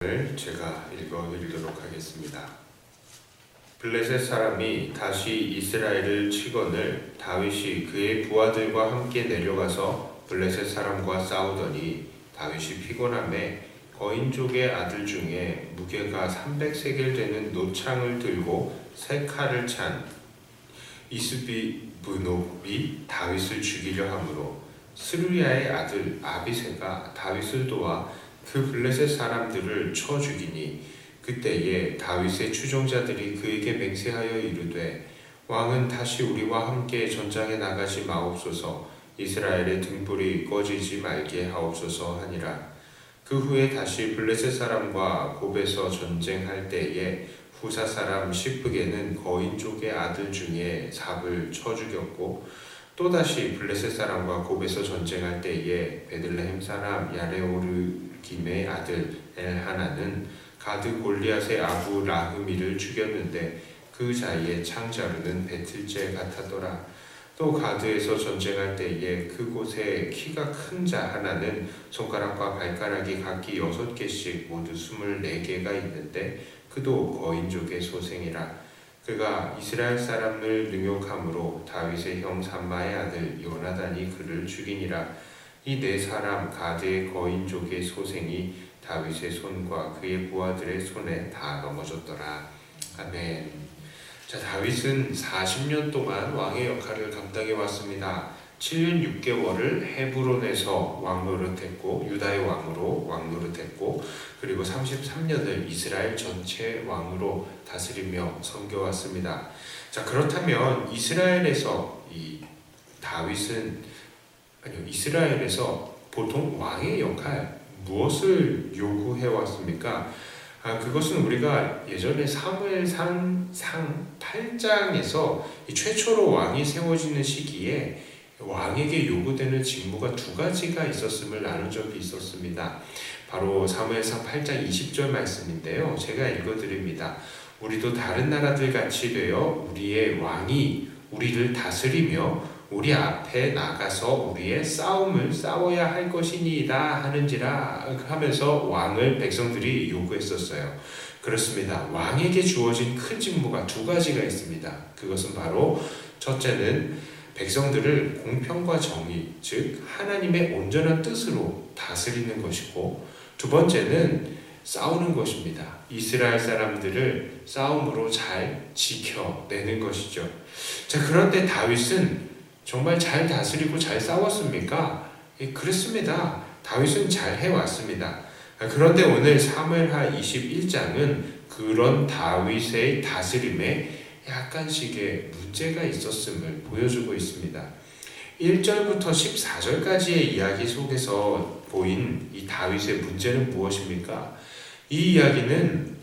제가 읽어드리도록 하겠습니다. 블레셋 사람이 다시 이스라엘을 치거늘 다윗이 그의 부하들과 함께 내려가서 블레셋 사람과 싸우더니 다윗이 피곤함에 거인족의 아들 중에 무게가 300세겔 되는 노창을 들고 세 칼을 찬 이스비브노비 다윗을 죽이려 하므로 스루야의 아들 아비새가 다윗을 도와 그 블레셋 사람들을 쳐 죽이니 그때에 다윗의 추종자들이 그에게 맹세하여 이르되 왕은 다시 우리와 함께 전장에 나가지 마옵소서 이스라엘의 등불이 꺼지지 말게 하옵소서 하니라. 그 후에 다시 블레셋 사람과 곱에서 전쟁할 때에 후사 사람 시프게는 거인족의 아들 중에 삽을 쳐 죽였고 또다시 블레셋 사람과 곱에서 전쟁할 때에 베들레헴 사람 야레오르김의 아들 엘하나는 가드 골리앗의 아부 라흐미를 죽였는데 그 자리에 창자루는 배틀째 같았더라. 또 가드에서 전쟁할 때에 그곳에 키가 큰 자 하나는 손가락과 발가락이 각기 6개씩 모두 24개가 있는데 그도 거인족의 소생이라. 그가 이스라엘 사람을 능욕함으로 다윗의 형 삼마의 아들 요나단이 그를 죽이니라. 이 네 사람 가드의 거인족의 소생이 다윗의 손과 그의 부하들의 손에 다 넘어졌더라. 아멘. 자, 다윗은 40년 동안 왕의 역할을 감당해 왔습니다. 7년 6개월을 헤브론에서 왕노릇했고 유다의 왕으로 왕노릇했고 그리고 33년을 이스라엘 전체 왕으로 다스리며 섬겨왔습니다. 자, 그렇다면 이스라엘에서 이스라엘에서 보통 왕의 역할 무엇을 요구해 왔습니까? 그것은 우리가 예전에 사무엘상 8장에서 최초로 왕이 세워지는 시기에 왕에게 요구되는 직무가 2가지가 있었음을 나눈 적이 있었습니다. 바로 사무엘상 8장 20절 말씀인데요. 제가 읽어드립니다. 우리도 다른 나라들 같이 되어 우리의 왕이 우리를 다스리며 우리 앞에 나가서 우리의 싸움을 싸워야 할 것이니이다 하는지라 하면서 왕을 백성들이 요구했었어요. 그렇습니다. 왕에게 주어진 큰 직무가 2가지가 있습니다. 그것은 바로 첫째는 백성들을 공평과 정의, 즉 하나님의 온전한 뜻으로 다스리는 것이고 두 번째는 싸우는 것입니다. 이스라엘 사람들을 싸움으로 잘 지켜내는 것이죠. 자, 그런데 다윗은 정말 잘 다스리고 잘 싸웠습니까? 그렇습니다. 다윗은 잘 해왔습니다. 그런데 오늘 사무엘하 21장은 그런 다윗의 다스림에 약간씩의 문제가 있었음을 보여주고 있습니다. 1절부터 14절까지의 이야기 속에서 보인 이 다윗의 문제는 무엇입니까? 이 이야기는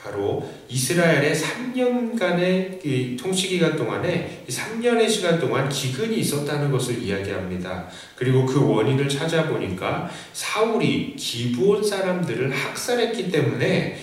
바로 이스라엘의 3년간의 이 통치기간 동안에 3년의 시간 동안 기근이 있었다는 것을 이야기합니다. 그리고 그 원인을 찾아보니까 사울이 기브온 사람들을 학살했기 때문에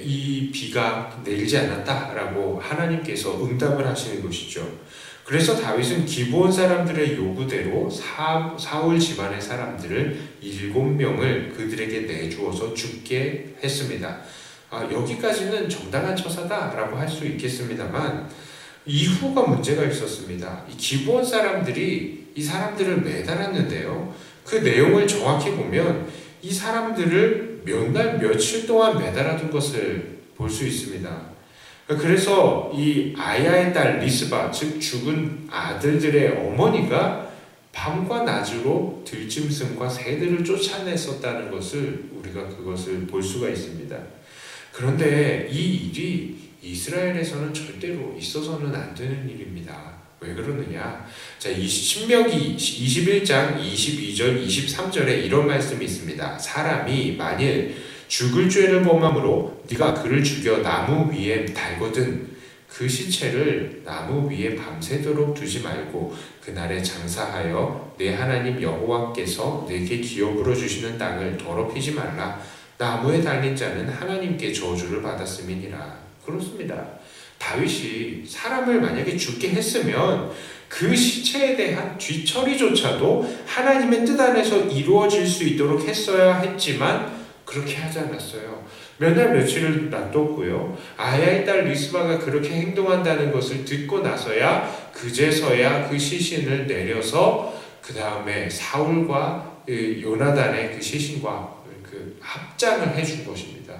이 비가 내리지 않았다라고 하나님께서 응답을 하시는 것이죠. 그래서 다윗은 기브온 사람들의 요구대로 사울 집안의 사람들을 7명을 그들에게 내주어서 죽게 했습니다. 여기까지는 정당한 처사다라고 할 수 있겠습니다만 이후가 문제가 있었습니다. 이 기브온 사람들이 이 사람들을 매달았는데요. 그 내용을 정확히 보면 이 사람들을 몇 날 며칠 동안 매달아둔 것을 볼 수 있습니다. 그래서 이 아야의 딸 리스바, 즉 죽은 아들들의 어머니가 밤과 낮으로 들짐승과 새들을 쫓아냈었다는 것을 우리가 그것을 볼 수가 있습니다. 그런데 이 일이 이스라엘에서는 절대로 있어서는 안 되는 일입니다. 왜 그러느냐? 자, 신명기 21장 22절 23절에 이런 말씀이 있습니다. 사람이 만일 죽을 죄를 범함으로 네가 그를 죽여 나무 위에 달거든 그 시체를 나무 위에 밤새도록 두지 말고 그날에 장사하여 내 하나님 여호와께서 내게 기업으로 주시는 땅을 더럽히지 말라. 나무에 달린 자는 하나님께 저주를 받았음이니라. 그렇습니다. 다윗이 사람을 만약에 죽게 했으면 그 시체에 대한 뒤처리조차도 하나님의 뜻 안에서 이루어질 수 있도록 했어야 했지만 그렇게 하지 않았어요. 몇 날 며칠을 놔뒀고요. 아야의 딸 리스바가 그렇게 행동한다는 것을 듣고 나서야 그제서야 그 시신을 내려서 그 다음에 사울과 요나단의 그 시신과 그 합장을 해준 것입니다.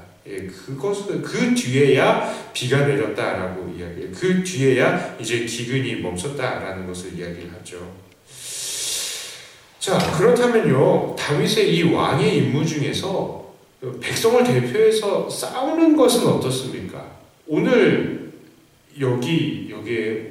그것은 그 뒤에야 비가 내렸다라고 이야기해요. 그 뒤에야 이제 기근이 멈췄다라는 것을 이야기를 하죠. 자, 그렇다면요, 다윗의 이 왕의 임무 중에서 백성을 대표해서 싸우는 것은 어떻습니까? 오늘 여기에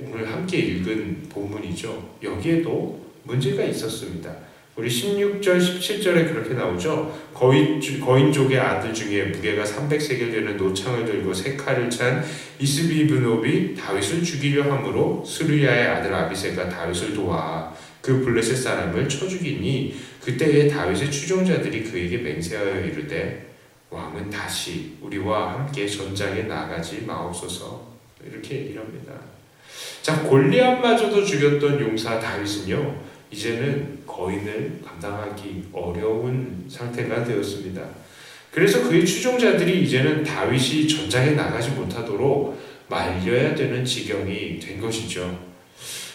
오늘 함께 읽은 본문이죠. 여기에도 문제가 있었습니다. 우리 16절, 17절에 그렇게 나오죠. 거인족의 아들 중에 무게가 300세겔 되는 노창을 들고 세 칼을 찬 이스비브노비 다윗을 죽이려 함으로 스루야의 아들 아비새가 다윗을 도와 그 블레셋 사람을 쳐 죽이니 그때에 다윗의 추종자들이 그에게 맹세하여 이르되 왕은 다시 우리와 함께 전장에 나가지 마옵소서. 이렇게 얘기를 합니다. 자, 골리앗마저도 죽였던 용사 다윗은요, 이제는 거인을 감당하기 어려운 상태가 되었습니다. 그래서 그의 추종자들이 이제는 다윗이 전장에 나가지 못하도록 말려야 되는 지경이 된 것이죠.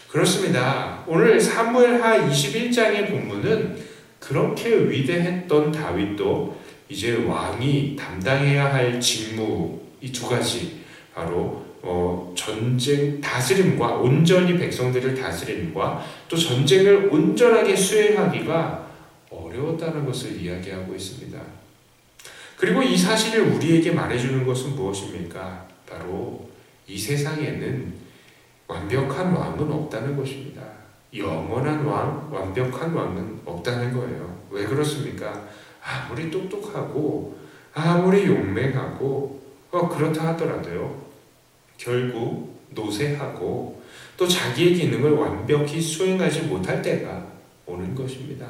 그렇습니다. 오늘 사무엘하 21장의 본문은 그렇게 위대했던 다윗도 이제 왕이 담당해야 할 직무, 이 두 가지, 바로 전쟁 다스림과 온전히 백성들을 다스림과 또 전쟁을 온전하게 수행하기가 어려웠다는 것을 이야기하고 있습니다. 그리고 이 사실을 우리에게 말해주는 것은 무엇입니까? 바로 이 세상에는 완벽한 왕은 없다는 것입니다. 영원한 왕, 완벽한 왕은 없다는 거예요. 왜 그렇습니까? 아무리 똑똑하고 아무리 용맹하고 그렇다 하더라도요, 결국 노쇠하고 또 자기의 기능을 완벽히 수행하지 못할 때가 오는 것입니다.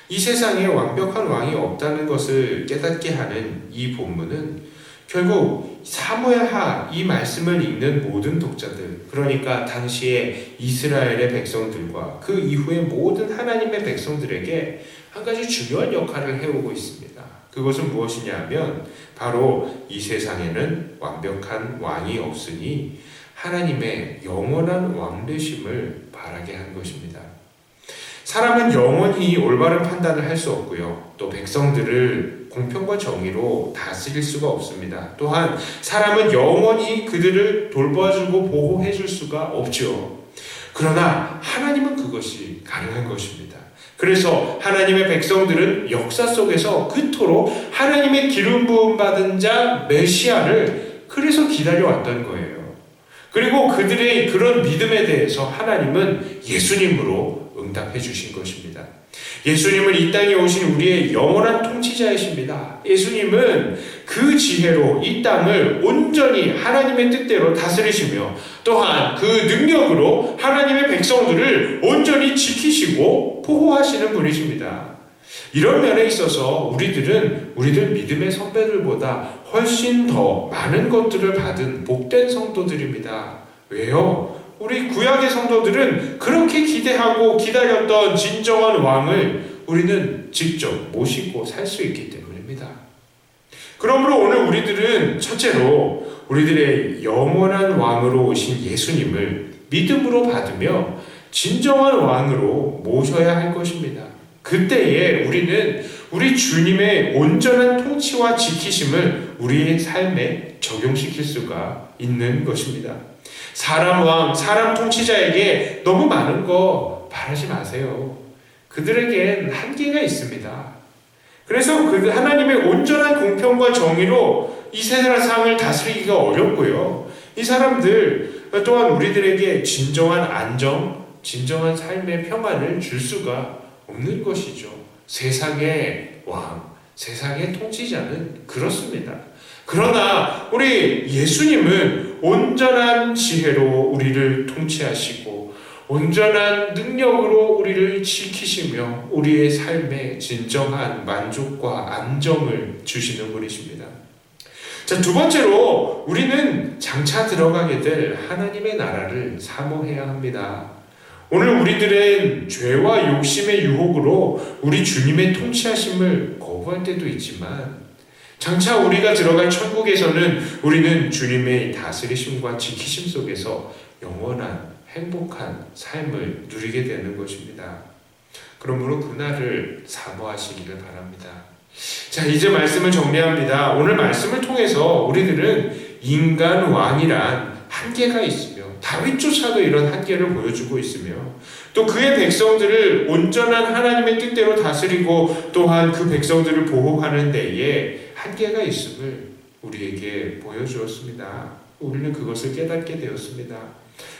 이 세상에 완벽한 왕이 없다는 것을 깨닫게 하는 이 본문은 결국 사무엘하 이 말씀을 읽는 모든 독자들, 그러니까 당시에 이스라엘의 백성들과 그 이후에 모든 하나님의 백성들에게 한 가지 중요한 역할을 해오고 있습니다. 그것은 무엇이냐 하면 바로 이 세상에는 완벽한 왕이 없으니 하나님의 영원한 왕 되심을 바라게 한 것입니다. 사람은 영원히 올바른 판단을 할 수 없고요. 또 백성들을 공평과 정의로 다스릴 수가 없습니다. 또한 사람은 영원히 그들을 돌봐주고 보호해줄 수가 없죠. 그러나 하나님은 그것이 가능한 것입니다. 그래서 하나님의 백성들은 역사 속에서 그토록 하나님의 기름 부음 받은 자 메시아를 그래서 기다려왔던 거예요. 그리고 그들의 그런 믿음에 대해서 하나님은 예수님으로 응답해 주신 것입니다. 예수님은 이 땅에 오신 우리의 영원한 통치자이십니다. 예수님은 그 지혜로 이 땅을 온전히 하나님의 뜻대로 다스리시며 또한 그 능력으로 하나님의 백성들을 온전히 지키시고 보호하시는 분이십니다. 이런 면에 있어서 우리들 믿음의 선배들보다 훨씬 더 많은 것들을 받은 복된 성도들입니다. 왜요? 우리 구약의 성도들은 그렇게 기대하고 기다렸던 진정한 왕을 우리는 직접 모시고 살 수 있기 때문입니다. 그러므로 오늘 우리들은 첫째로 우리들의 영원한 왕으로 오신 예수님을 믿음으로 받으며 진정한 왕으로 모셔야 할 것입니다. 그때에 우리는 우리 주님의 온전한 통치와 지키심을 우리의 삶에 적용시킬 수가 있는 것입니다. 사람 왕, 사람 통치자에게 너무 많은 거 바라지 마세요. 그들에겐 한계가 있습니다. 그래서 그 하나님의 온전한 공평과 정의로 이 세상을 다스리기가 어렵고요. 이 사람들 또한 우리들에게 진정한 안정, 진정한 삶의 평안을 줄 수가 없는 것이죠. 세상의 왕, 세상의 통치자는 그렇습니다. 그러나 우리 예수님은 온전한 지혜로 우리를 통치하시고 온전한 능력으로 우리를 지키시며 우리의 삶에 진정한 만족과 안정을 주시는 분이십니다. 자, 두 번째로 우리는 장차 들어가게 될 하나님의 나라를 사모해야 합니다. 오늘 우리들은 죄와 욕심의 유혹으로 우리 주님의 통치하심을 거부할 때도 있지만 장차 우리가 들어갈 천국에서는 우리는 주님의 다스리심과 지키심 속에서 영원한 행복한 삶을 누리게 되는 것입니다. 그러므로 그날을 사모하시기를 바랍니다. 자, 이제 말씀을 정리합니다. 오늘 말씀을 통해서 우리들은 인간 왕이란 한계가 있으며 다윗조차도 이런 한계를 보여주고 있으며 또 그의 백성들을 온전한 하나님의 뜻대로 다스리고 또한 그 백성들을 보호하는 데에 한계가 있음을 우리에게 보여주었습니다. 우리는 그것을 깨닫게 되었습니다.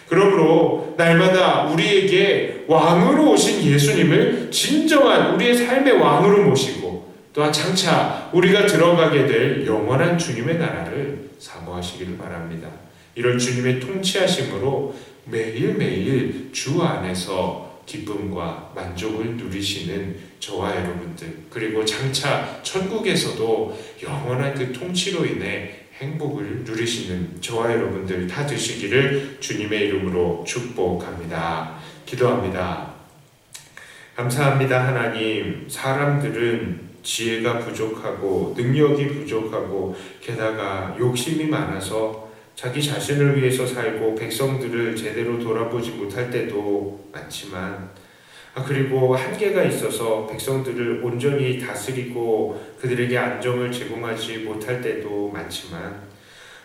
그러므로 날마다 우리에게 왕으로 오신 예수님을 진정한 우리의 삶의 왕으로 모시고 또한 장차 우리가 들어가게 될 영원한 주님의 나라를 사모하시기를 바랍니다. 이런 주님의 통치하심으로 매일매일 주 안에서 기쁨과 만족을 누리시는 저와 여러분들, 그리고 장차 천국에서도 영원한 그 통치로 인해 행복을 누리시는 저와 여러분들 다 되시기를 주님의 이름으로 축복합니다. 기도합니다. 감사합니다. 하나님, 사람들은 지혜가 부족하고 능력이 부족하고 게다가 욕심이 많아서 자기 자신을 위해서 살고 백성들을 제대로 돌아보지 못할 때도 많지만 그리고 한계가 있어서 백성들을 온전히 다스리고 그들에게 안정을 제공하지 못할 때도 많지만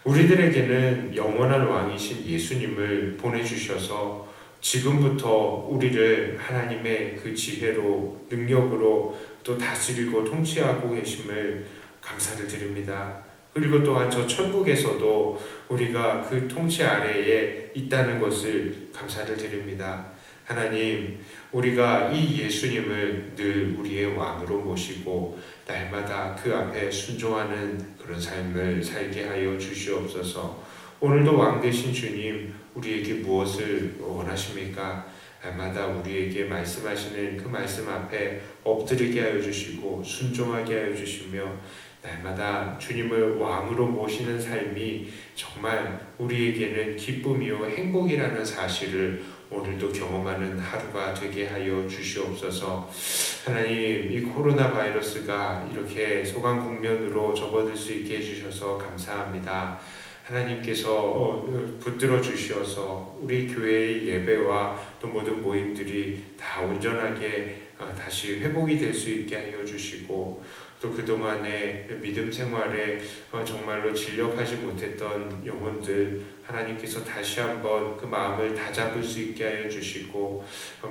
우리들에게는 영원한 왕이신 예수님을 보내주셔서 지금부터 우리를 하나님의 그 지혜로 능력으로 또 다스리고 통치하고 계심을 감사를 드립니다. 그리고 또한 저 천국에서도 우리가 그 통치 아래에 있다는 것을 감사를 드립니다. 하나님, 우리가 이 예수님을 늘 우리의 왕으로 모시고 날마다 그 앞에 순종하는 그런 삶을 살게 하여 주시옵소서. 오늘도 왕 되신 주님, 우리에게 무엇을 원하십니까? 날마다 우리에게 말씀하시는 그 말씀 앞에 엎드리게 하여 주시고 순종하게 하여 주시며 날마다 주님을 왕으로 모시는 삶이 정말 우리에게는 기쁨이요 행복이라는 사실을 오늘도 경험하는 하루가 되게 하여 주시옵소서. 하나님, 이 코로나 바이러스가 이렇게 소강 국면으로 접어들 수 있게 해주셔서 감사합니다. 하나님께서 붙들어 주시어서 우리 교회의 예배와 또 모든 모임들이 다 온전하게 다시 회복이 될 수 있게 하여 주시고 또 그동안의 믿음 생활에 정말로 진력하지 못했던 영혼들 하나님께서 다시 한번 그 마음을 다잡을 수 있게 하여 주시고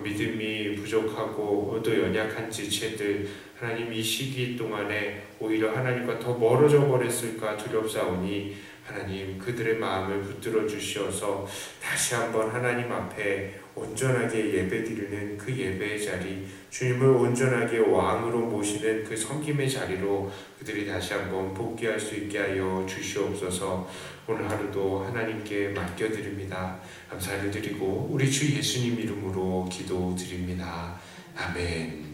믿음이 부족하고 또 연약한 지체들 하나님 이 시기 동안에 오히려 하나님과 더 멀어져 버렸을까 두렵사오니 하나님 그들의 마음을 붙들어 주시어서 다시 한번 하나님 앞에 온전하게 예배드리는 그 예배의 자리, 주님을 온전하게 왕으로 모시는 그 섬김의 자리로 그들이 다시 한번 복귀할 수 있게 하여 주시옵소서. 오늘 하루도 하나님께 맡겨드립니다. 감사를 드리고 우리 주 예수님 이름으로 기도드립니다. 아멘.